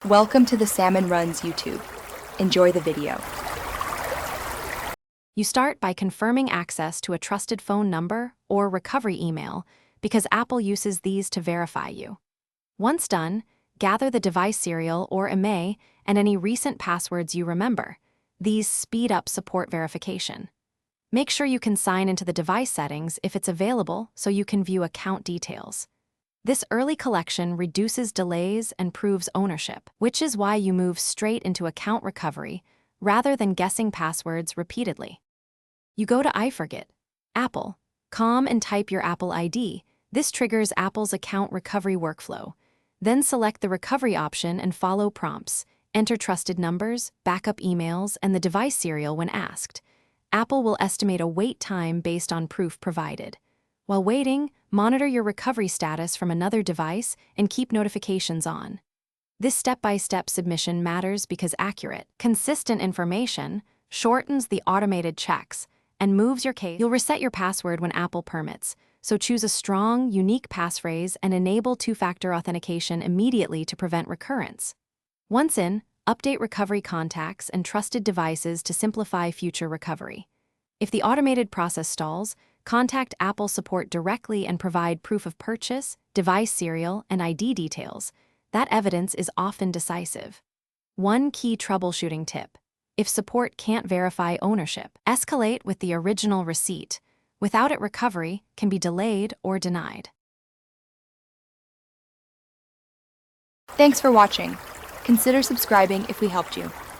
Welcome to the Salmon Runs YouTube. Enjoy the video. You start by confirming access to a trusted phone number or recovery email because Apple uses these to verify you. Once done, gather the device serial or IMEI and any recent passwords you remember. These speed up support verification. Make sure you can sign into the device settings if it's available so you can view account details. This early collection reduces delays and proves ownership, which is why you move straight into account recovery rather than guessing passwords repeatedly. You go to Apple.com and type your Apple ID. This triggers Apple's account recovery workflow. Then select the recovery option and follow prompts. Enter trusted numbers, backup emails, and the device serial when asked. Apple will estimate a wait time based on proof provided. While waiting, monitor your recovery status from another device and keep notifications on. This step-by-step submission matters because accurate, consistent information shortens the automated checks and moves your case. You'll reset your password when Apple permits, so choose a strong, unique passphrase and enable two-factor authentication immediately to prevent recurrence. Once in, update recovery contacts and trusted devices to simplify future recovery. If the automated process stalls, contact Apple support directly and provide proof of purchase, device serial, and ID details. That evidence is often decisive. One key troubleshooting tip: if support can't verify ownership, escalate with the original receipt. Without it, recovery can be delayed or denied. Thanks for watching. Consider subscribing if we helped you.